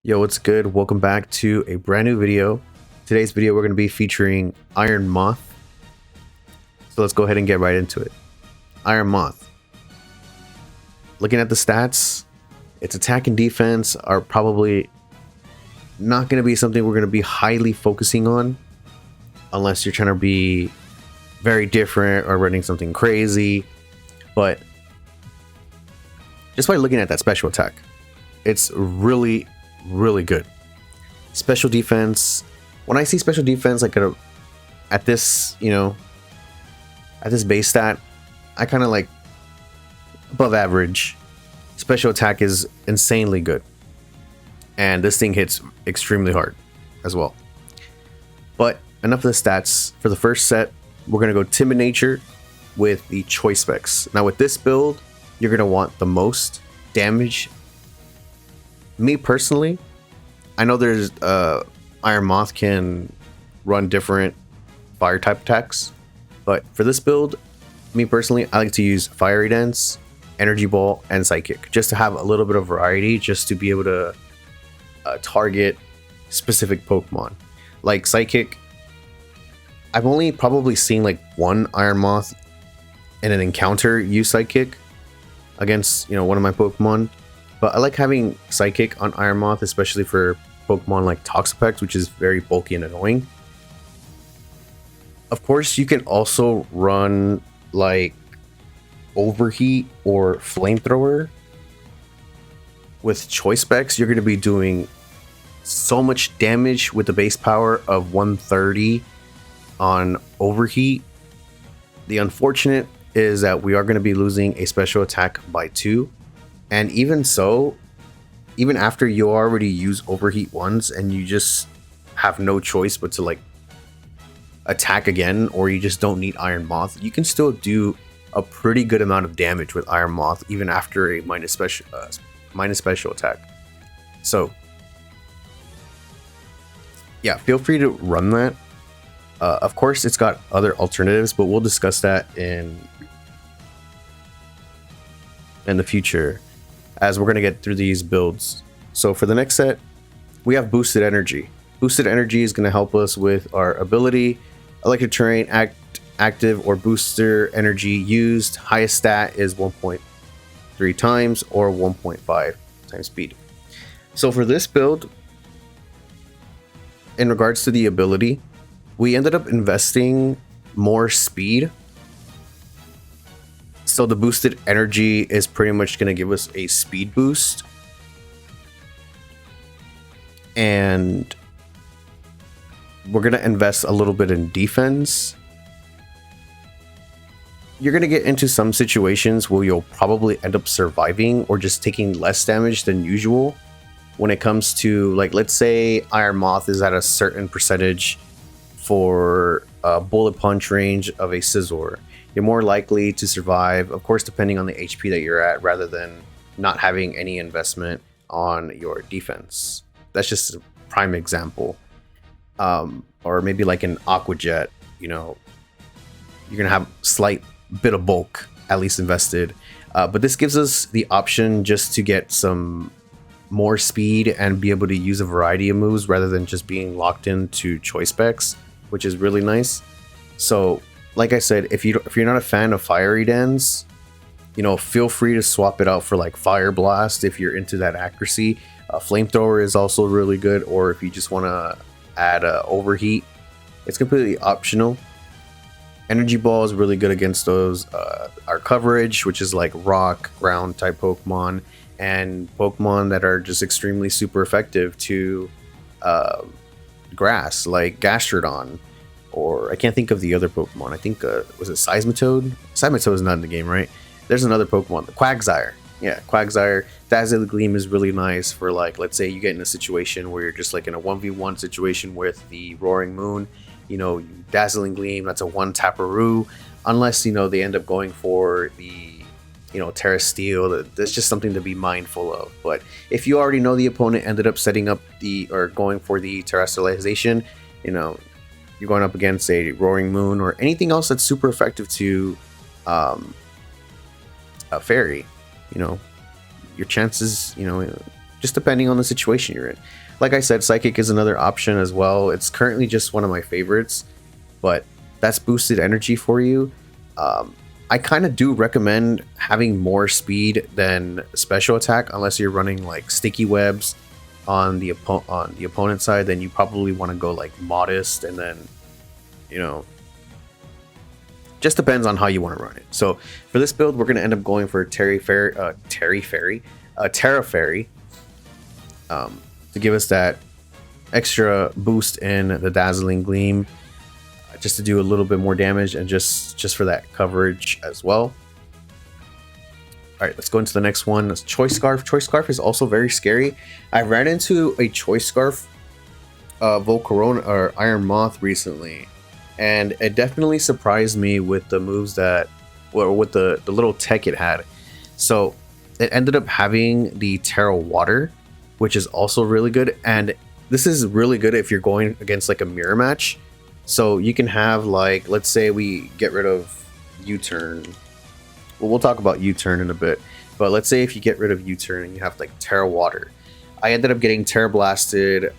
Yo, what's good? Welcome back to a brand new video. Today's video we're going to be featuring Iron Moth. So let's go ahead and get right into it. Iron Moth. Looking at the stats, its attack and defense are probably not going to be something we're going to be highly focusing on unless you're trying to be very different or running something crazy. But just by looking at that special attack, it's really good. Special defense, when I see special defense like at this base stat, I kind of like above average. Special attack is insanely good, and this thing hits extremely hard as well. But enough of the stats. For the first set, we're gonna go timid nature with the choice specs. Now with this build, you're gonna want the most damage. Me personally, I know there's Iron Moth can run different fire type attacks, but for this build, me personally, I like to use Fiery Dance, Energy Ball, and Psychic just to have a little bit of variety, just to be able to target specific Pokemon. Like Psychic, I've only probably seen like one Iron Moth in an encounter use Psychic against one of my Pokemon. But I like having Psychic on Iron Moth, especially for Pokemon like Toxapex, which is very bulky and annoying. Of course, you can also run like Overheat or Flamethrower. With choice specs, you're going to be doing so much damage with the base power of 130 on Overheat. The unfortunate is that we are going to be losing a special attack by 2. And even so, even after you already use Overheat once and you just have no choice but to like attack again, or you just don't need Iron Moth, you can still do a pretty good amount of damage with Iron Moth even after a minus special attack. So yeah, feel free to run that. Of course, it's got other alternatives, but we'll discuss that in the future as we're going to get through these builds. So for the next set, we have Boosted Energy. Boosted Energy is going to help us with our ability, Electric Terrain, active or booster energy used. Highest stat is 1.3 times or 1.5 times speed. So for this build, in regards to the ability, we ended up investing more speed. So the boosted energy is pretty much going to give us a speed boost. And we're going to invest a little bit in defense. You're going to get into some situations where you'll probably end up surviving or just taking less damage than usual. When it comes to, like, let's say Iron Moth is at a certain percentage for a bullet punch range of a Scizor. You're more likely to survive, of course, depending on the HP that you're at, rather than not having any investment on your defense. That's just a prime example. Or maybe like an Aqua Jet, you're gonna have slight bit of bulk at least invested. But this gives us the option just to get some more speed and be able to use a variety of moves rather than just being locked into choice specs, which is really nice. So like I said, if you're not a fan of Fiery Dance, feel free to swap it out for like Fire Blast if you're into that accuracy. Flamethrower is also really good, or if you just want to add Overheat, it's completely optional. Energy Ball is really good against those our coverage, which is like rock, ground type Pokemon, and Pokemon that are just extremely super effective to grass, like Gastrodon. Or I can't think of the other Pokemon. I think, was it Seismitoad? Seismitoad is not in the game, right? There's another Pokemon, the Quagsire. Yeah, Quagsire. Dazzling Gleam is really nice for, like, let's say you get in a situation where you're just like in a 1v1 situation with the Roaring Moon. Dazzling Gleam, that's a one-tapperoo. Unless, they end up going for the, Terra Steel. That's just something to be mindful of. But if you already know the opponent ended up setting up going for the Terrestrialization, you're going up against a Roaring Moon or anything else that's super effective to a Fairy, your chances, just depending on the situation you're in. Like I said, Psychic is another option as well. It's currently just one of my favorites, but that's boosted energy for you. I kind of do recommend having more speed than special attack, unless you're running like sticky webs on the opponent side. Then you probably want to go like modest, and then, you know, just depends on how you want to run it. So for this build, we're going to end up going for Terra Fairy, to give us that extra boost in the Dazzling Gleam, just to do a little bit more damage, and just for that coverage as well. All right, let's go into the next one. It's Choice Scarf. Choice Scarf is also very scary. I ran into a Choice Scarf Volcarona or Iron Moth recently, and it definitely surprised me with the moves that, or with the little tech it had. So it ended up having the Terra Water, which is also really good, and this is really good if you're going against like a mirror match. So you can have, like, let's say we get rid of U-turn. Well, we'll talk about U-turn in a bit, but let's say if you get rid of U-turn and you have like Terra Water. I ended up getting Terra Blasted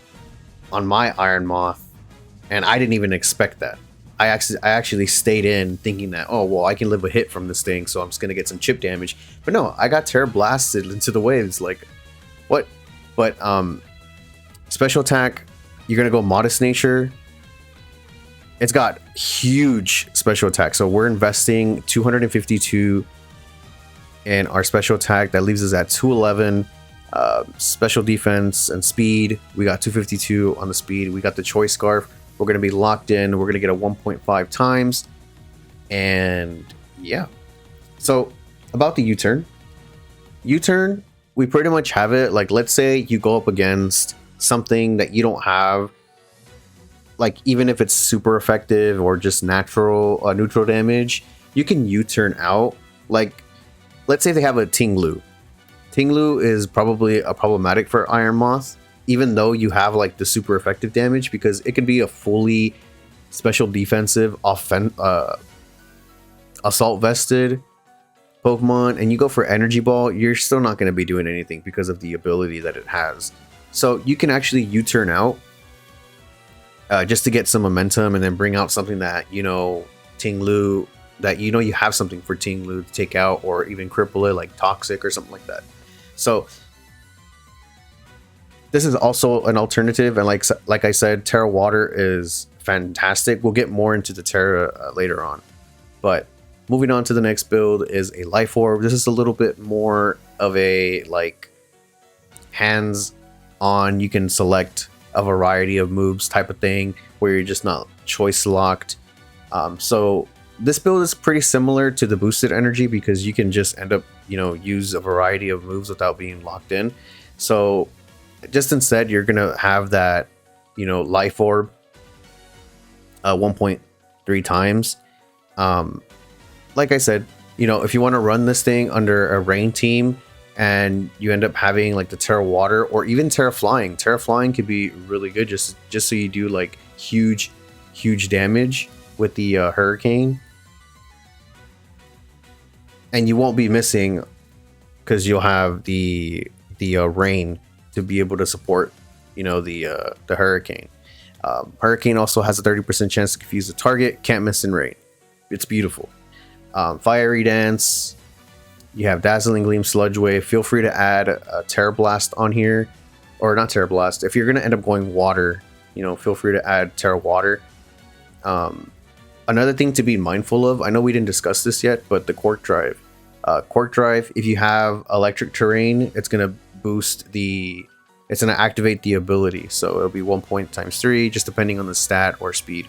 on my Iron Moth, and I didn't even expect that. I actually stayed in thinking that, oh well, I can live a hit from this thing, so I'm just gonna get some chip damage. But no, I got Terra Blasted into the waves. Like, what? But special attack, you're gonna go Modest Nature. It's got huge special attack, so we're investing 252 in our special attack. That leaves us at 211. Special defense and speed, we got 252 on the speed. We got the Choice Scarf. We're going to be locked in. We're going to get a 1.5 times. And yeah. So about the U-turn. U-turn, we pretty much have it. Like, let's say you go up against something that you don't have. Like, even if it's super effective or just neutral damage, you can U-turn out. Like, let's say they have a Tinglu. Tinglu is probably a problematic for Iron Moth, even though you have like the super effective damage, because it can be a fully special defensive assault vested Pokemon, and you go for Energy Ball, you're still not going to be doing anything because of the ability that it has. So you can actually U-turn out just to get some momentum, and then bring out something that, you know, Tinglu, that you know you have something for Tinglu to take out, or even cripple it like Toxic or something like that. So this is also an alternative, and like I said, Terra Water is fantastic. We'll get more into the Terra later on. But moving on to the next build is a Life Orb. This is a little bit more of a like hands-on, you can select a variety of moves type of thing, where you're just not choice locked. So this build is pretty similar to the boosted energy, because you can just end up, you know, use a variety of moves without being locked in. So just instead, you're gonna have that, you know, Life Orb 1.3 times. Like I said, you know, if you want to run this thing under a rain team and you end up having like the Terra Water or even Terra Flying could be really good, just so you do like huge damage with the Hurricane. And you won't be missing, because you'll have the rain to be able to support, you know, the Hurricane. Hurricane also has a 30% chance to confuse the target. Can't miss in rain. It's beautiful. Fiery Dance. You have Dazzling Gleam, Sludge Wave. Feel free to add a Terra Blast on here, or not Terra Blast. If you're gonna end up going water, you know, feel free to add Terra Water. Another thing to be mindful of, I know we didn't discuss this yet, but the Quark Drive. Quark Drive, if you have electric terrain, it's going to it's going to activate the ability. So it'll be 1 point times 3, just depending on the stat or speed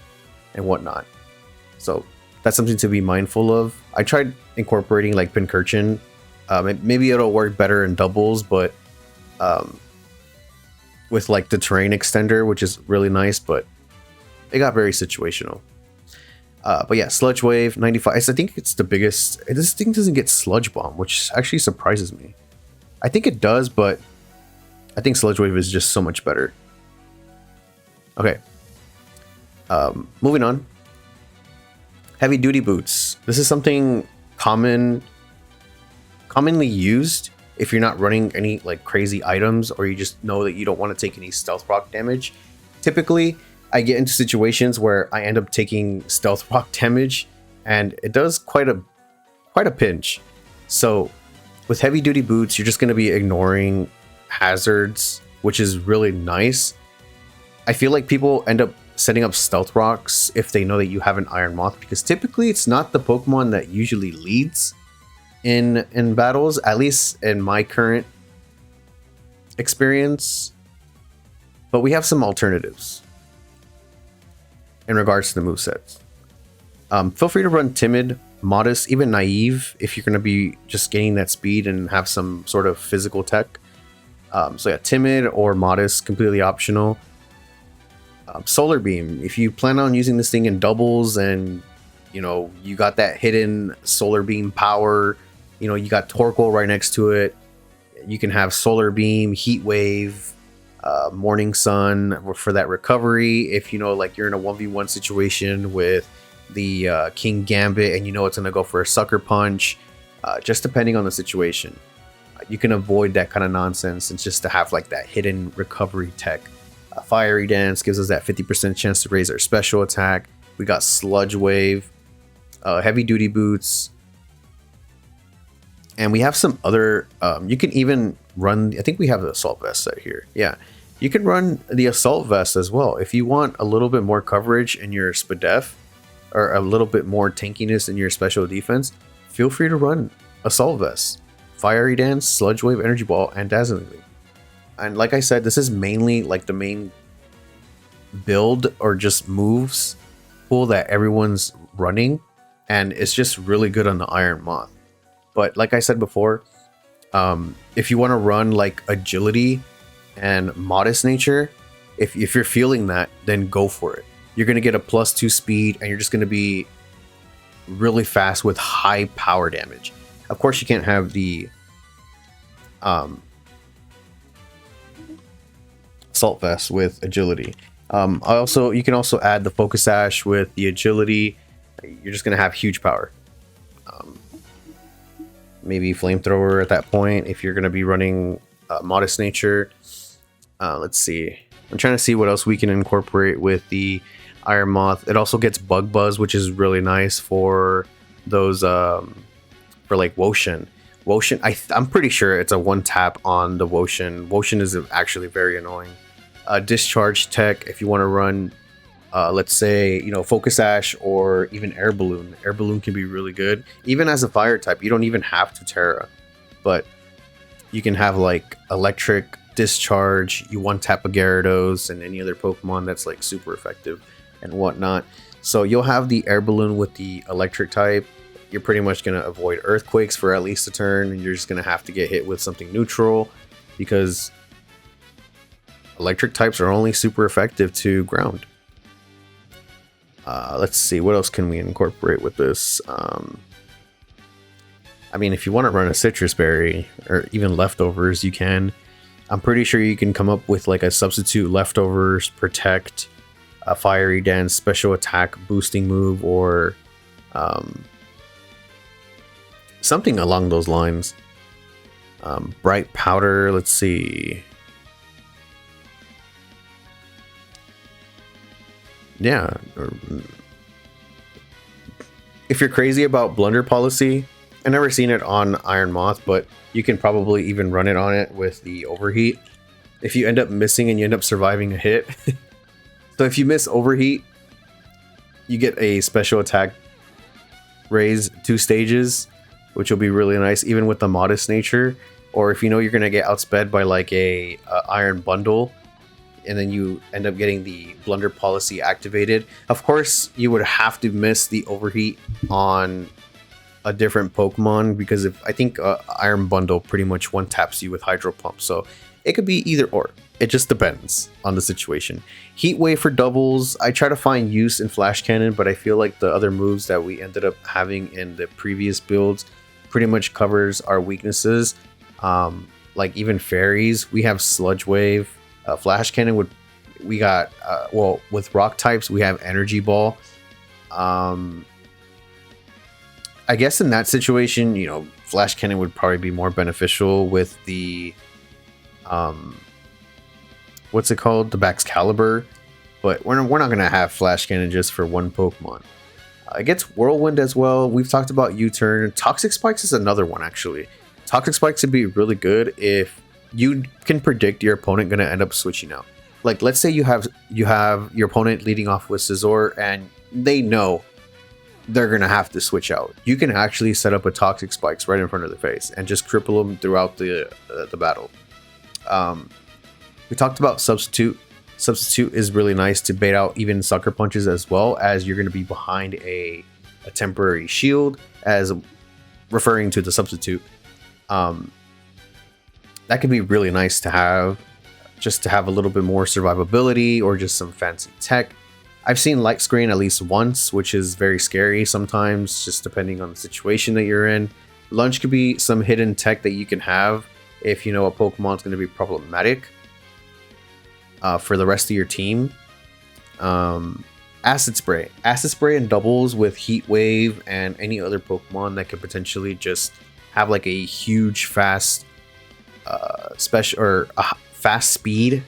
and whatnot. So that's something to be mindful of. I tried incorporating like Pincurchin. Maybe it'll work better in doubles, but with like the terrain extender, which is really nice, but it got very situational. But yeah, Sludge Wave 95. I think it's the biggest. This thing doesn't get Sludge Bomb, which actually surprises me. I think it does, but I think Sludge Wave is just so much better. Okay. Moving on. Heavy Duty Boots. This is something commonly used if you're not running any like crazy items, or you just know that you don't want to take any stealth rock damage. Typically, I get into situations where I end up taking stealth rock damage, and it does quite a pinch. So with heavy duty boots, you're just going to be ignoring hazards, which is really nice. I feel like people end up setting up stealth rocks if they know that you have an iron moth, because typically it's not the Pokemon that usually leads in battles, at least in my current experience. But we have some alternatives in regards to the movesets. Feel free to run timid, modest, even naive if you're going to be just gaining that speed and have some sort of physical tech. So yeah, timid or modest, completely optional. Solar beam, if you plan on using this thing in doubles and you got that hidden solar beam power, you got Torkoal right next to it, you can have solar beam, heat wave, morning sun for that recovery. If like you're in a 1v1 situation with the King Gambit and it's gonna go for a sucker punch, just depending on the situation, you can avoid that kind of nonsense and just to have like that hidden recovery tech. Fiery Dance gives us that 50% chance to raise our special attack. We got Sludge Wave, heavy duty boots, and we have some other. You can even run. I think we have the assault vest set here. Yeah, you can run the assault vest as well if you want a little bit more coverage in your Spadef, or a little bit more tankiness in your special defense. Feel free to run assault vest, Fiery Dance, Sludge Wave, Energy Ball, and Dazzling Gleam. And like I said, this is mainly like the main build or just moves pool that everyone's running, and it's just really good on the Iron Moth. But like I said before, if you want to run like agility and modest nature, if you're feeling that, then go for it. You're going to get a +2 speed, and you're just going to be really fast with high power damage. Of course, you can't have the assault vest with agility. You can also add the focus ash with the agility. You're just gonna have huge power. Maybe flamethrower at that point if you're gonna be running modest nature. Let's see. I'm trying to see what else we can incorporate with the Iron Moth. It also gets Bug Buzz, which is really nice for those for like Woshin. I'm pretty sure it's a one tap on the Woshin. Woshin is actually very annoying. Discharge tech, if you want to run, let's say, Focus Ash or even Air Balloon. Air Balloon can be really good. Even as a fire type, you don't even have to Terra. But you can have like Electric, Discharge, you one tap a Gyarados and any other Pokemon that's like super effective and whatnot. So you'll have the Air Balloon with the Electric type. You're pretty much going to avoid Earthquakes for at least a turn, and you're just going to have to get hit with something neutral, because electric types are only super effective to ground. Let's see, what else can we incorporate with this? I mean, if you want to run a Citrus Berry or even Leftovers, you can. I'm pretty sure you can come up with like a substitute Leftovers, Protect, a Fiery Dance, special attack boosting move, or something along those lines. Bright Powder, let's see. Yeah. If you're crazy about Blunder Policy, I've never seen it on Iron Moth, but you can probably even run it on it with the Overheat. If you end up missing and you end up surviving a hit. So if you miss Overheat, you get a special attack raise 2 stages, which will be really nice, even with the modest nature. Or if you're going to get outsped by like a Iron Bundle, and then you end up getting the Blunder Policy activated. Of course, you would have to miss the Overheat on a different Pokemon, because I think Iron Bundle pretty much one taps you with Hydro Pump. So it could be either or. It just depends on the situation. Heat Wave for doubles. I try to find use in Flash Cannon, but I feel like the other moves that we ended up having in the previous builds pretty much covers our weaknesses. Like even Fairies, we have Sludge Wave. Flash Cannon we got with rock types we have Energy Ball. I guess in that situation, flash cannon would probably be more beneficial with the what's it called, the Baxcalibur, but we're not gonna have flash cannon just for one Pokemon. It gets whirlwind as well. We've talked about U-turn. Toxic spikes is another one actually. Toxic spikes would be really good if you can predict your opponent gonna end up switching out. Like, let's say you have your opponent leading off with Scizor and they know they're gonna have to switch out. You can actually set up a toxic spikes right in front of their face and just cripple them throughout the battle. We talked about substitute. Substitute is really nice to bait out even sucker punches, as well as you're going to be behind a temporary shield, as referring to the substitute. That could be really nice to have, just to have a little bit more survivability or just some fancy tech. I've seen light screen at least once, which is very scary sometimes, just depending on the situation that you're in. Lunge could be some hidden tech that you can have if you know a Pokemon's going to be problematic for the rest of your team. Acid Spray in doubles with Heat Wave and any other Pokemon that could potentially just have like a huge fast special or fast speed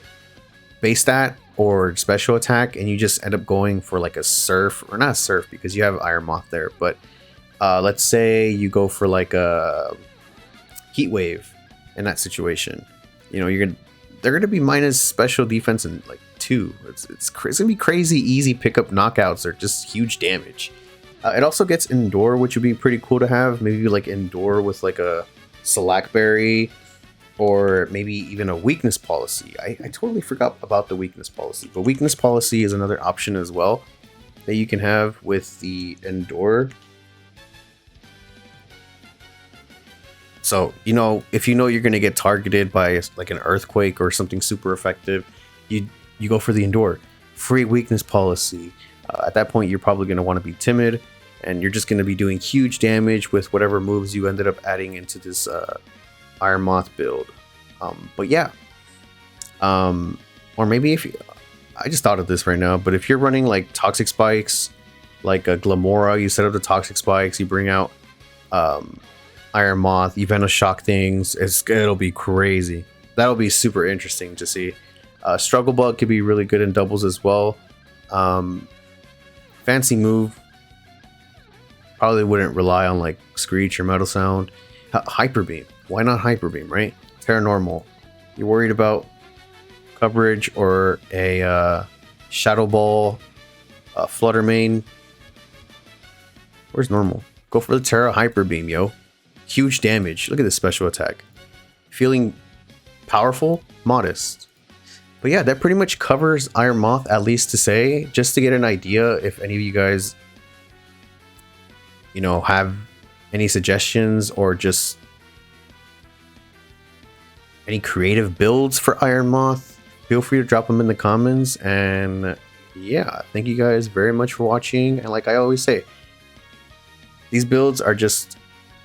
base stat or special attack, and you just end up going for like a surf, or not surf because you have ironmoth there, but let's say you go for like a Heat Wave in that situation. You know, they're gonna be minus special defense in like 2. It's gonna be crazy easy pickup knockouts or just huge damage. It also gets Indoor, which would be pretty cool to have. Maybe like Indoor with like a Slackberry, or maybe even a weakness policy. I totally forgot about the weakness policy, but weakness policy is another option as well that you can have with the Indoor. So, you know, if you know you're going to get targeted by like an earthquake or something super effective, you go for the Indoor. Free weakness policy. At that point, you're probably going to want to be timid, and you're just going to be doing huge damage with whatever moves you ended up adding into this ironmoth build. But yeah. Or maybe if you... I just thought of this right now, but if you're running like Toxic Spikes, like a Glamora, you set up the Toxic Spikes, you bring out... Ironmoth, you Venoshock things, it'll be crazy. That'll be super interesting to see. Struggle Bug could be really good in doubles as well. Fancy move, probably wouldn't rely on like Screech or Metal Sound. Hyper Beam, why not Hyper Beam, right? Paranormal, you're worried about coverage or a Shadow Ball, Flutter Mane. Where's normal? Go for the Terra Hyper Beam, yo. Huge damage. Look at this special attack. Feeling powerful, modest. But yeah, that pretty much covers Ironmoth, at least to say, just to get an idea if any of you guys, you know, have any suggestions or just any creative builds for Ironmoth, feel free to drop them in the comments. And yeah, thank you guys very much for watching. And like I always say, these builds are just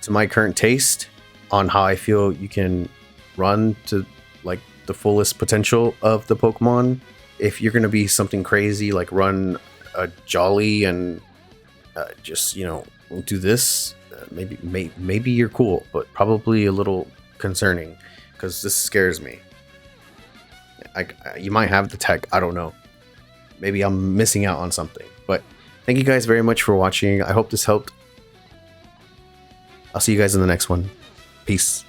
to my current taste on how I feel you can run to like the fullest potential of the Pokemon. If you're going to be something crazy, like run a Jolly and just, you know, do this, maybe you're cool, but probably a little concerning because this scares me. You might have the tech, I don't know. Maybe I'm missing out on something, but thank you guys very much for watching. I hope this helped. I'll see you guys in the next one. Peace.